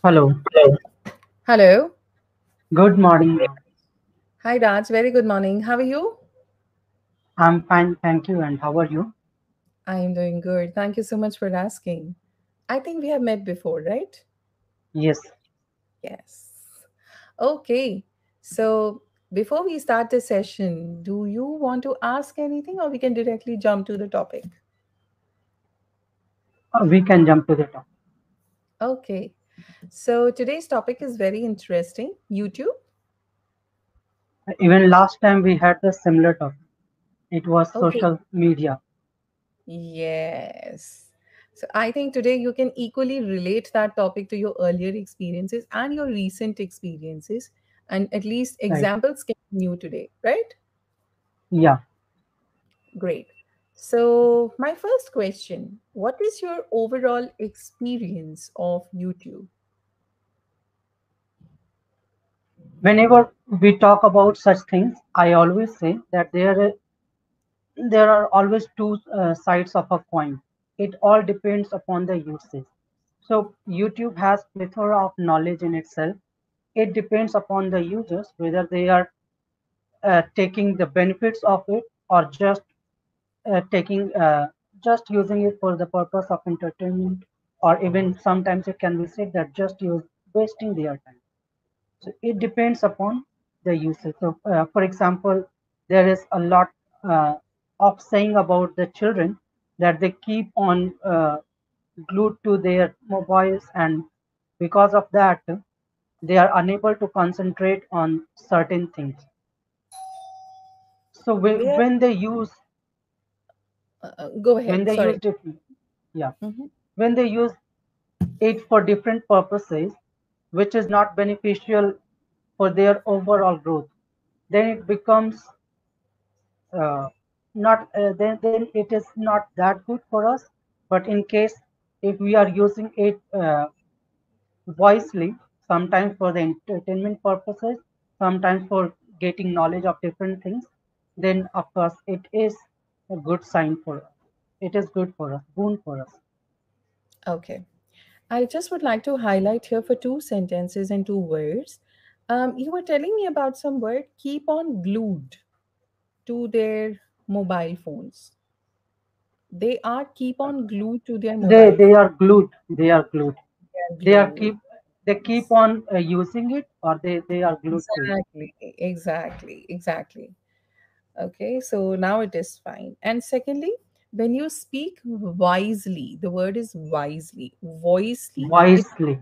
Hello. Hello. Good morning, ma'am. Hi, Raj. Very good morning. How are you? I'm fine, thank you. And how are you? I am doing good. Thank you so much for asking. I think we have met before, right? Yes, Yes. Okay. So, before we start the session, do you want to ask anything or we can directly jump to the topic? we can jump to the top. Okay. So, today's topic is very interesting YouTube. Even last time we had the similar topic. It was Okay. social media. Yes. So I think today you can equally relate that topic to your earlier experiences and your recent experiences, and at least Right. examples can be new today, right? Yeah. Great. So, my first question, what is your overall experience of YouTube? Whenever we talk about such things, I always say that there are always two sides of a coin. It all depends upon the usage. So YouTube has plethora of knowledge in itself. It depends upon the users whether they are taking the benefits of it or taking just using it for the purpose of entertainment, or even sometimes it can be said that just use wasting their time. So it depends upon the usage. So for example, there is a lot of saying about the children that they keep on glued to their mobiles, and because of that they are unable to concentrate on certain things. So They are, when they use go when ahead, they use sorry. different, yeah, Mhm. when they use it for different purposes which is not beneficial for their overall growth, then it becomes not then it is not that good for us. But in case if we are using it wisely, sometimes for the entertainment purposes, sometimes for getting knowledge of different things, then of course it is a good sign for us. It is good for us, boon for us. Okay. I just would like to highlight here for two sentences and two words. You were telling me about some word, keep on glued to their mobile phones. They are keep on glued to their mobile They phone. are glued. They are glued. They are They are glued. keep they keep on using it, or they are glued to it. Exactly. Okay, so now it is fine. And secondly, when you speak wisely, the word is wisely. Voicely, it Wisely.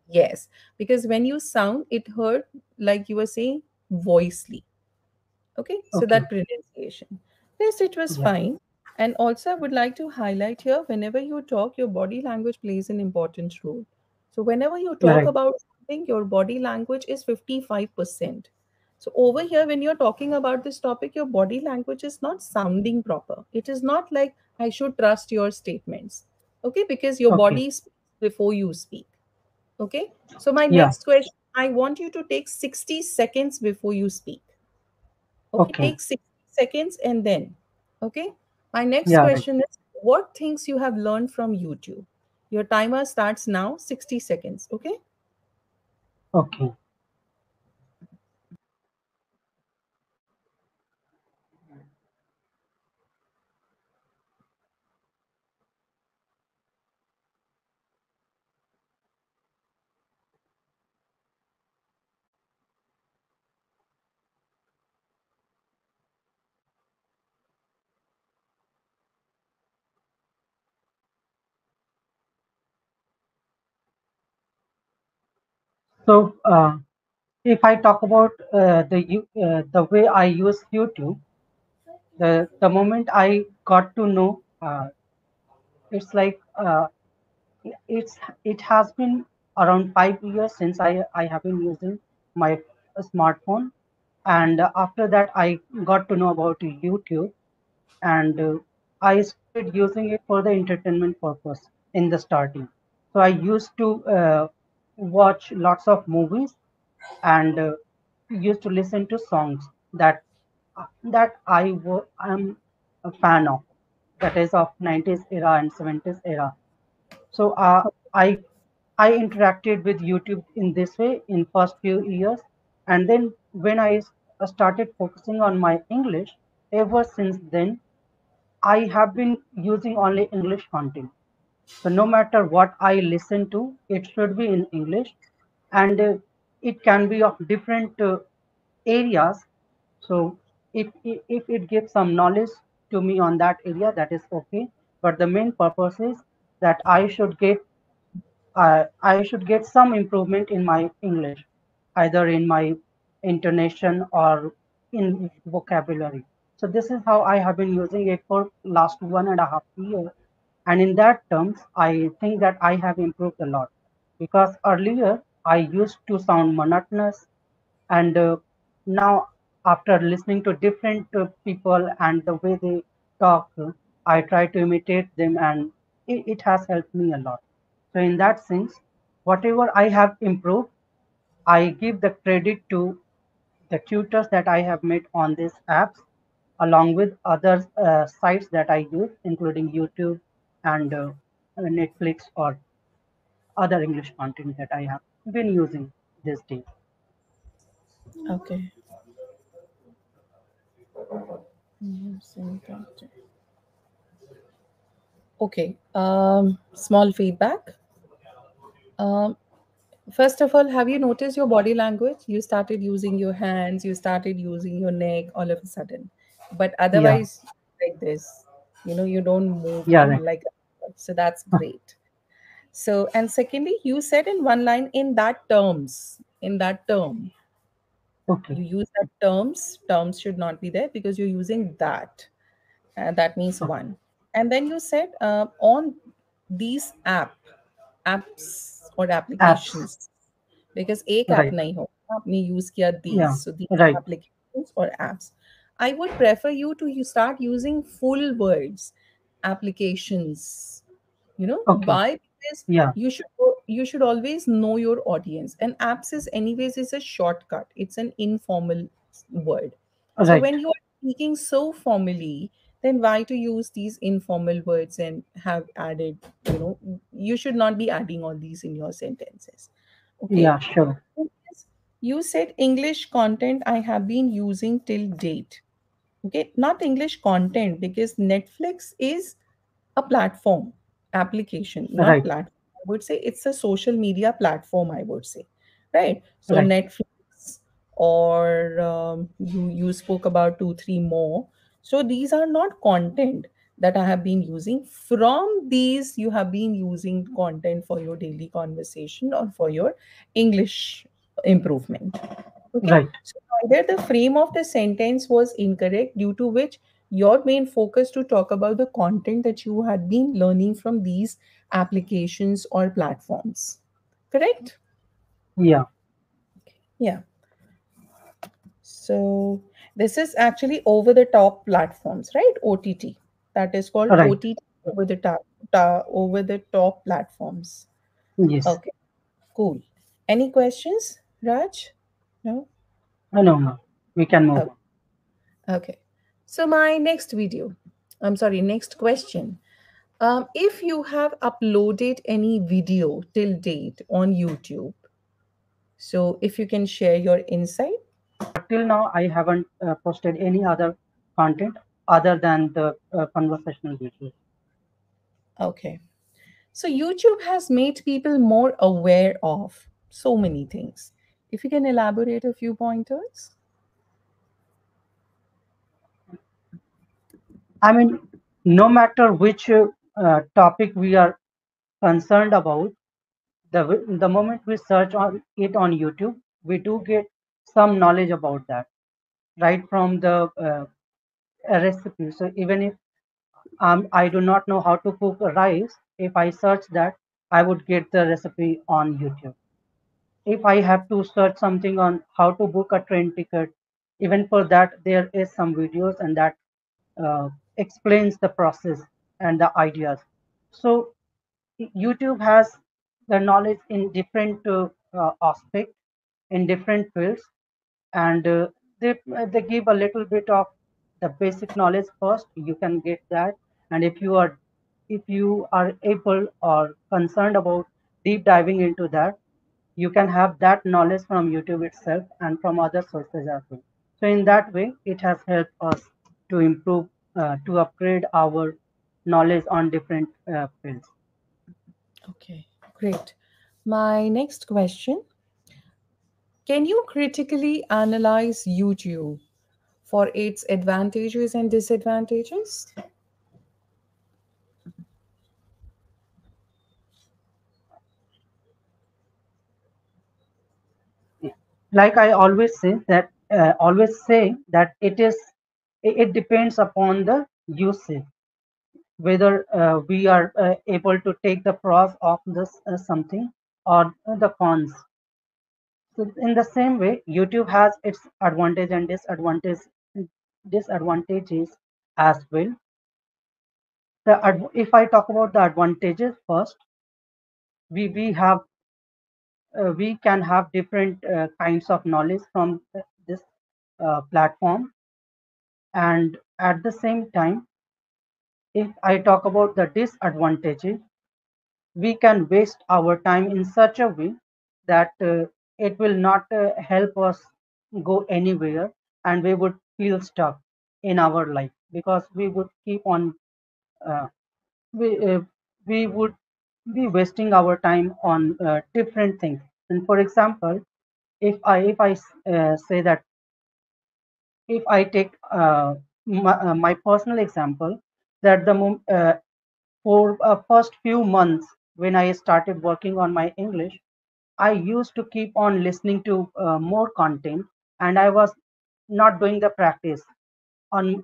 yes, because when you sound, it heard like you were saying voicely. Okay, so Okay. that pronunciation. Yes, it was Yeah. fine. And also, I would like to highlight here whenever you talk, your body language plays an important role. So, whenever you talk Right. about something, your body language is 55%. So, over here, when you're talking about this topic, your body language is not sounding proper. It is not like I should trust your statements. Okay, because your Okay. body speaks before you speak. Okay, so my Yeah. next question, I want you to take 60 seconds before you speak. Okay, Okay. take 60 seconds and then. Okay. My next Yeah. Right. question is, what things you have learned from YouTube? Your timer starts now, 60 seconds. Okay. Okay. So if I talk about the way I use YouTube, the moment I got to know, it's like it has been around 5 years since I have been using my smartphone, and after that I got to know about YouTube, and I started using it for the entertainment purpose in the starting. So I used to watch lots of movies, and used to listen to songs that am a fan of, that is of 90s era and 70s era. So I I interacted with YouTube in this way in first few years, and then when started focusing on my English, ever since then I have been using only English content. So no matter what I listen to, it should be in English, and it can be of different areas. So if it gives some knowledge to me on that area, that is okay. But the main purpose is that I should get some improvement in my English, either in my intonation or in vocabulary. So this is how I have been using it for last 1.5 years. And in that terms, I think that I have improved a lot because earlier I used to sound monotonous, and now after listening to different people and the way they talk, I try to imitate them, and it has helped me a lot. So in that sense, whatever I have improved, I give the credit to the tutors that I have met on these apps, along with other sites that I use, including YouTube and Netflix or other English content that I have been using these days. Okay. Okay. Small feedback. Um, First of all, have you noticed your body language? You started using your hands, you started using your neck all of a sudden. But Yeah, otherwise, like this, you don't move yeah, right. like so that's great. So, and secondly, you said in one line in that term, Okay, you use that terms should not be there because you're using that. That means okay. one. And then you said on these apps or Apps, applications, because एक app right. नहीं होगा आपने use किया these, Yeah, so these right. applications or apps. I would prefer you to you start using full words, applications. Okay, Why? Because yeah, you should always know your audience, and apps is anyways is a shortcut, it's an informal word. So right. when you are speaking so formally, then why to use these informal words and have added, you should not be adding all these in your sentences. Okay. Yeah, sure. Yes, you said English content I have been using till date. Okay, not English content because Netflix is a platform, application, not Right, platform. I would say it's a social media platform, I would say. Right. So right. Netflix, or you spoke about two, three more. So these are not content that I have been using. From these, you have been using content for your daily conversation or for your English improvement. Okay. Right. So either the frame of the sentence was incorrect, due to which your main focus to talk about the content that you had been learning from these applications or platforms. Correct? Yeah, Yeah. So this is actually over the top platforms, right? OTT. That is called right. OTT, over the top platforms. Yes. Okay, cool. Any questions, Raj? No? No, no. We can move Oh, on. okay. So my next question. If you have uploaded any video till date on YouTube, so if you can share your insight. Till now, I haven't posted any other content other than the conversational videos. Okay. So YouTube has made people more aware of so many things. If you can elaborate a few pointers. I mean, no matter which topic we are concerned about, the moment we search on it on YouTube, we do get some knowledge about that, right from the recipe. So even if I do not know how to cook rice, if I search that, I would get the recipe on YouTube. If I have to search something on how to book a train ticket, even for that, there is some videos and that uh, explains the process and the ideas. So YouTube has the knowledge in different aspects, in different fields, and they give a little bit of the basic knowledge first. You can get that, and if you are able or concerned about deep diving into that, you can have that knowledge from YouTube itself and from other sources as well. So in that way, it has helped us to improve, to upgrade our knowledge on different fields. Okay, great. My next question: can you critically analyze YouTube for its advantages and disadvantages? Like I always say that it depends upon the usage, whether we are able to take the pros of this something or the cons. So in the same way, YouTube has its advantage and disadvantages as well. If I talk about the advantages first, we we can have different kinds of knowledge from this platform, and at the same time, if I talk about the disadvantages, we can waste our time in such a way that it will not help us go anywhere, and we would feel stuck in our life because we would keep on uh, we we would be wasting our time on different things. And for example, if I say that, if I take my personal example, that for first few months when I started working on my English, I used to keep on listening to more content, and I was not doing the practice on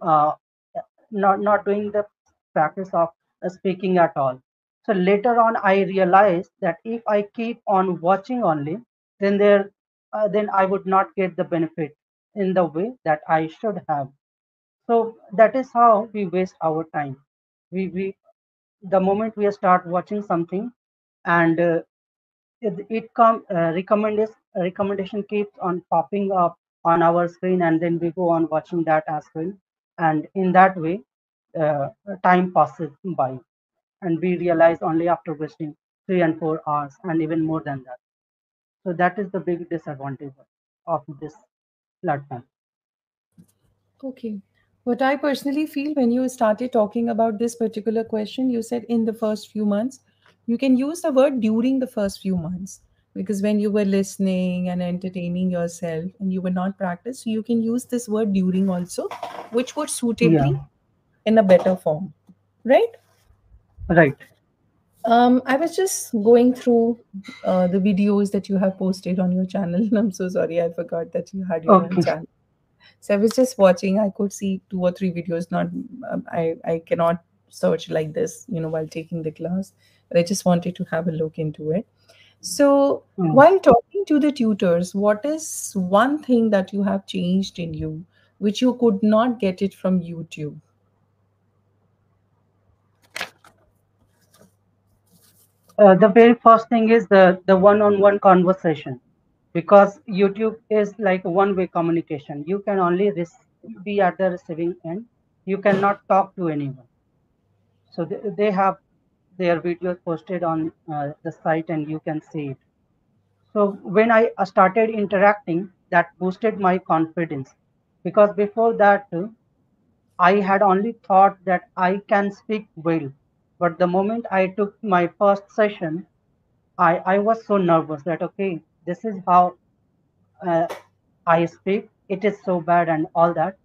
not doing the practice of speaking at all. So later on, I realized that if I keep on watching only, then then I would not get the benefit in the way that I should have. So that is how we waste our time. We the moment we start watching something, and recommendation keeps on popping up on our screen, and then we go on watching that as well, and in that way uh, time passes by, and we realize only after wasting 3 and 4 hours and even more than that. So that is the big disadvantage of this platform. Okay. What I personally feel, when you started talking about this particular question, you said in the first few months. You can use the word during the first few months, because when you were listening and entertaining yourself and you were not practiced, you can use this word during also, which would Yeah, suitably in a better form, right? right. I was just going through the videos that you have posted on your channel. I'm so sorry, I forgot that you had your own Okay. channel. So I was just watching. I could see 2 or 3 videos. Not, I cannot search like this, while taking the class. But I just wanted to have a look into it. So Mm. while talking to the tutors, what is one thing that you have changed in you, which you could not get it from YouTube? The very first thing is the one-on-one conversation, because YouTube is like one-way communication. You can only be at the receiving end. You cannot talk to anyone. So they have their videos posted on the site, and you can see it. So when I started interacting, that boosted my confidence, because before that I had only thought that I can speak well, but the moment I took my first session, I was so nervous that okay, this is how uh, I speak. It is so bad and all that.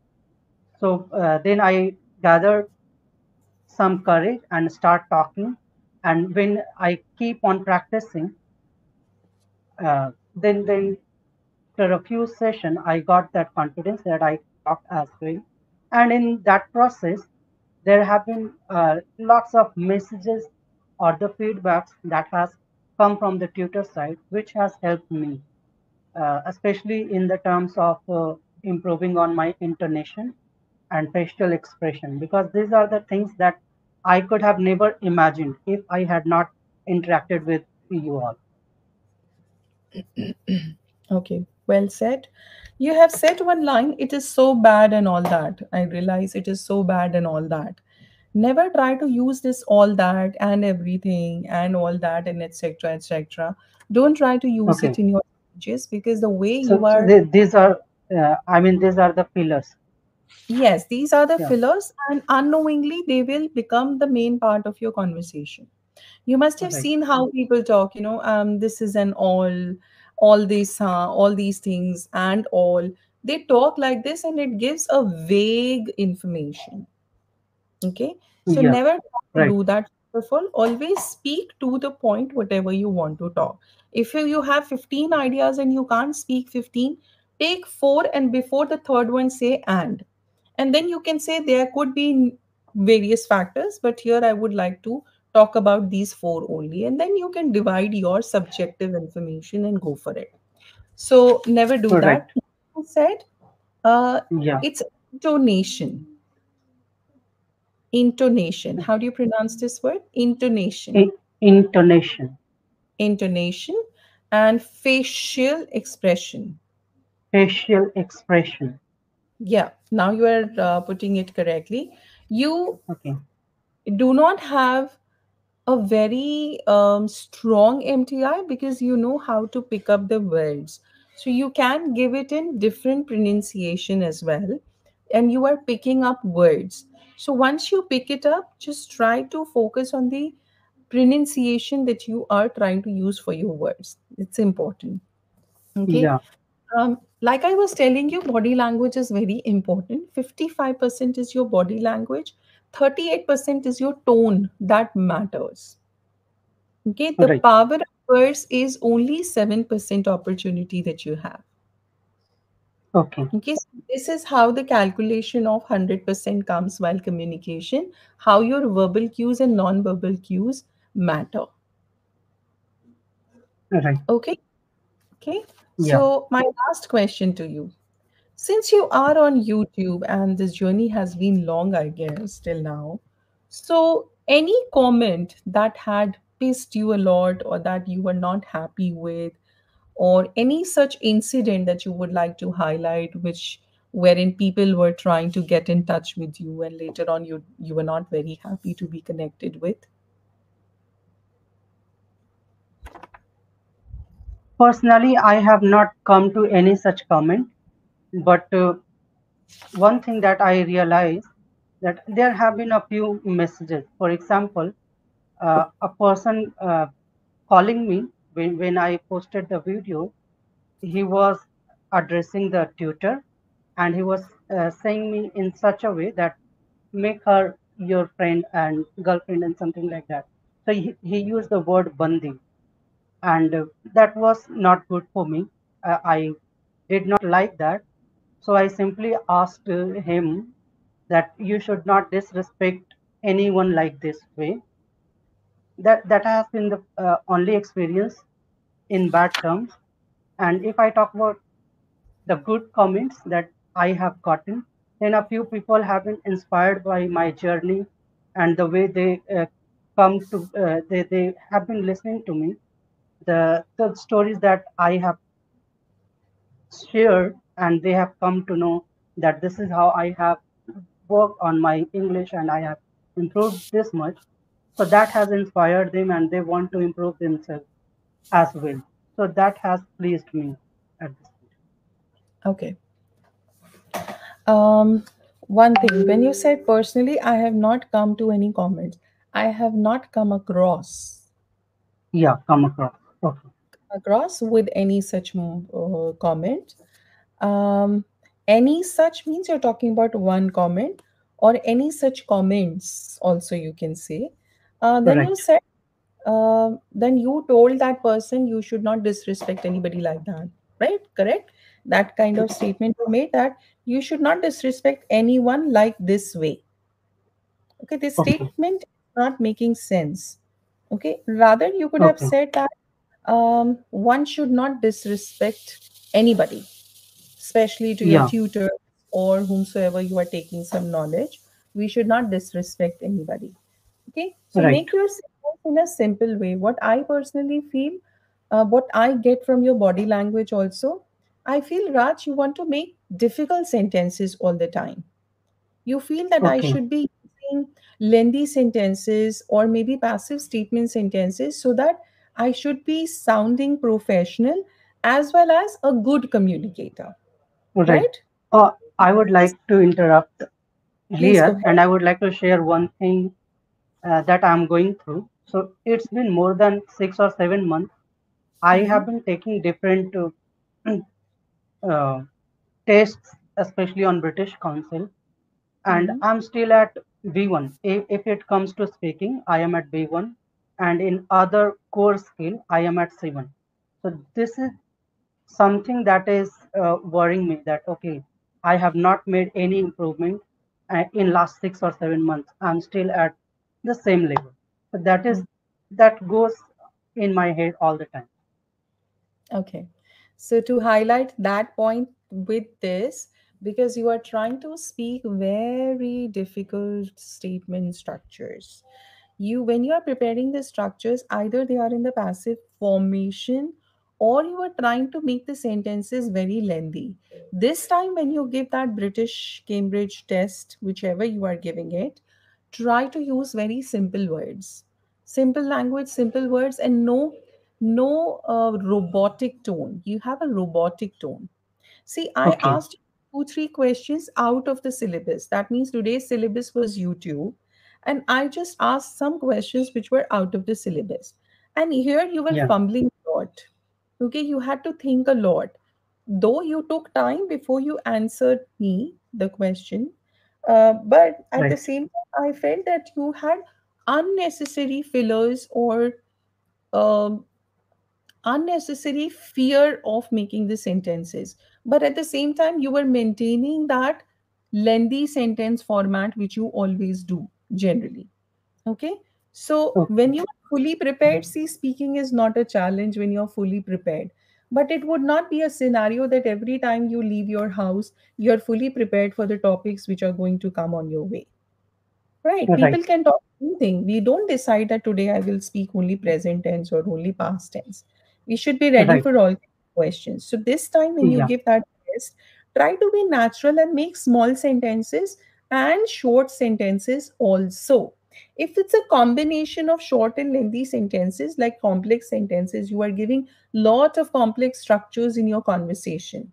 So then I gathered some courage and start talking. And when I keep on practicing, then after a few sessions, I got that confidence that I can talk as well. And in that process, there have been lots of messages or the feedbacks that has come from the tutor side, which has helped me, especially in the terms of improving on my intonation and facial expression, because these are the things that I could have never imagined if I had not interacted with you all. Okay, well said. You have said one line, it is so bad and all that. I realize it is so bad and all that. Never try to use this all that and everything and all that and etc etc. Don't try to use Okay. it in your speeches, because the way So, you are. these are, I mean, these are the pillars. Yes, these are the Yeah. fillers, and unknowingly they will become the main part of your conversation. You must have Right. seen how people talk, this is an all this, all these things, and all. They talk like this, and it gives a vague information. Okay, so Yeah. never try to Right. do that. First of all, always speak to the point, whatever you want to talk. If you have 15 ideas and you can't speak 15, take four, and before the third one, say and then you can say there could be various factors, but here I would like to talk about these four only, and then you can divide your subjective information and go for it. So never do Right. that. Said, uh, Yeah. it's intonation. Intonation. How do you pronounce this word? Intonation. Intonation, Intonation and facial expression. facial expression. Yeah, now you are putting it correctly. You Okay. do not have a very strong MTI, because you know how to pick up the words. So you can give it in different pronunciation as well, and you are picking up words. So once you pick it up, just try to focus on the pronunciation that you are trying to use for your words. It's important. Okay. Yeah. Like I was telling you, body language is very important. 55% is your body language, 38% is your tone that matters. Okay, the Right. power of words is only 7% opportunity that you have. Okay. Okay, so this is how the calculation of 100% comes while communication, how your verbal cues and non-verbal cues matter. Right. Okay, okay. Yeah. So my last question to you. Since you are on YouTube and this journey has been long, I guess, till now, so any comment that had pissed you a lot or that you were not happy with, or any such incident that you would like to highlight, which wherein people were trying to get in touch with you and later on you were not very happy to be connected with? Personally, I have not come to any such comment, but one thing that I realized that there have been a few messages. For example, a person calling me when I posted the video, he was addressing the tutor, and he was saying me in such a way that make her your friend and girlfriend and something like that. So he used the word bandi, and that was not good for me. I did not like that. So I simply asked him that you should not disrespect anyone like this way. That has been the only experience in bad terms. And if I talk about the good comments that I have gotten, then a few people have been inspired by my journey and the way they they have been listening to me. The stories that I have shared, and they have come to know that this is how I have worked on my English and I have improved this much. So that has inspired them and they want to improve themselves as well. So that has pleased me at this point. Okay. Um, One thing, when you said personally, I have not come to any comments. I have not come Yeah, come across. Okay. across with any such comment. Um, any such means you're talking about one comment, or any such comments, also you can say. Then you Right. said, then you told that person you should not disrespect anybody like that, right? Correct? That kind of statement you made, that you should not disrespect anyone like this way. Okay, this Okay. statement is not making sense. Okay, rather you could have Okay. said that one should not disrespect anybody, especially to your Yeah. tutor or whomsoever you are taking some knowledge. We should not disrespect anybody. Okay, so Right. make your sentence in a simple way. What I personally feel, what I get from your body language also, I feel, Raj, you want to make difficult sentences all the time. You feel that I Okay. should be using lengthy sentences or maybe passive statement sentences so that I should be sounding professional as well as a good communicator, Right. right? I would Please, like to interrupt please go here, ahead. and I would like to share one thing that I'm going through. So it's been more than 6 or 7 months. I Mm-hmm, have been taking different uh, tests, especially on British Council, and mm-hmm, I'm still at B1. If it comes to speaking, I am at B1, and in other core skill, I am at C1. So this is something that is worrying me, that okay, I have not made any improvement in last 6 or 7 months. I'm still at the same level. So that goes in my head all the time. okay. So to highlight that point with this, because you are trying to speak very difficult statement structures. You, when you are preparing the structures, either they are in the passive formation or you are trying to make the sentences very lengthy. This time when you give that British Cambridge test, whichever you are giving it, try to use very simple words, simple language, simple words, and no robotic tone. You have a robotic tone. See, I Okay. asked you 2 3 questions out of the syllabus. That means today's syllabus was YouTube, and I just asked some questions which were out of the syllabus. And here you were Yeah. fumbling a lot. Okay, you had to think a lot. Though you took time before you answered me the question, but at the Right. same time, I felt that you had unnecessary fillers or um, unnecessary fear of making the sentences, but at the same time you were maintaining that lengthy sentence format which you always do generally. Okay, so Okay. when you are fully prepared, see, speaking is not a challenge when you're fully prepared, but it would not be a scenario that every time you leave your house you're fully prepared for the topics which are going to come on your way. Right. Right. People can talk anything. We don't decide that today I will speak only present tense or only past tense. We should be ready Right. for all questions. So this time when you Yeah. give that test, try to be natural and make small sentences and short sentences also. If it's a combination of short and lengthy sentences, like complex sentences, you are giving lot of complex structures in your conversation.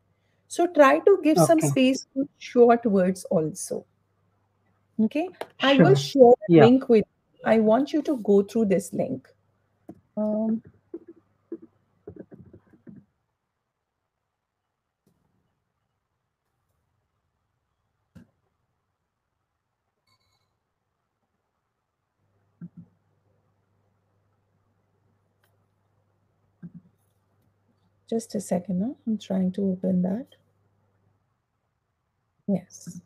So try to give some Okay. space to short words also. Okay, I will Sure. share a Yeah. link with. I want you to go through this link. Um, just a second. Huh? I'm trying to open that. Yes,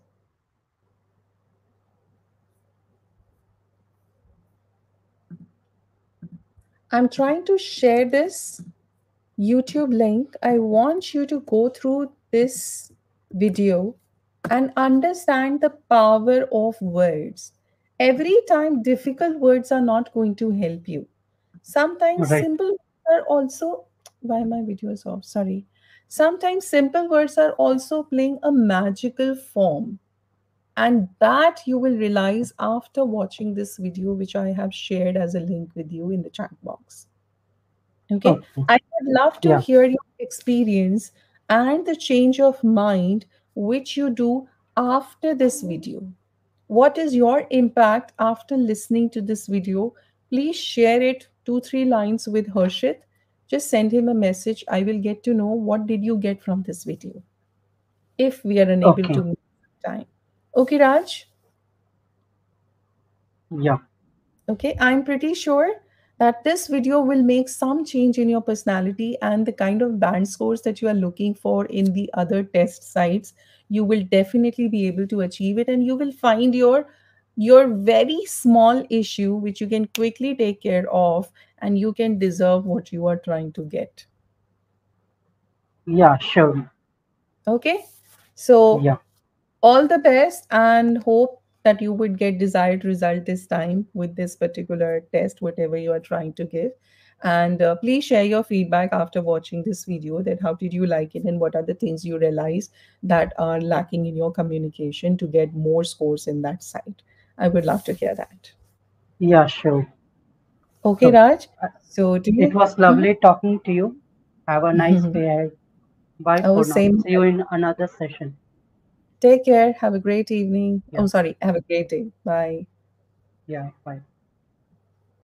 I'm trying to share this YouTube link. I want you to go through this video and understand the power of words. Every time, difficult words are not going to help you. Sometimes Right. simple words are also, why my video is off? Sorry. Sometimes simple words are also playing a magical form. And that you will realize after watching this video, which I have shared as a link with you in the chat box. Okay. Okay. I would love to Yeah. hear your experience and the change of mind which you do after this video. What is your impact after listening to this video? Please share it 2 3 lines with Harshit. Just send him a message. I will get to know what did you get from this video if we are unable Okay. to make time. Okay, Raj? Yeah. Okay, I'm pretty sure that this video will make some change in your personality and the kind of band scores that you are looking for in the other test sites. You will definitely be able to achieve it, and you will find your very small issue which you can quickly take care of, and you can deserve what you are trying to get. Yeah. Sure. Okay, so Yeah. all the best and hope that you would get desired result this time with this particular test, whatever you are trying to give. And please share your feedback after watching this video, that how did you like it and what are the things you realize that are lacking in your communication to get more scores in that side. I would love to hear that. Yeah, sure. Okay, So Raj. uh, So, do it you? was lovely talking to you. Have a nice day ahead. Bye Oh, for now. same See you here. in another session. Take care. Have a great evening. Yeah, Oh, sorry. Have a great day. Bye. yeah, bye.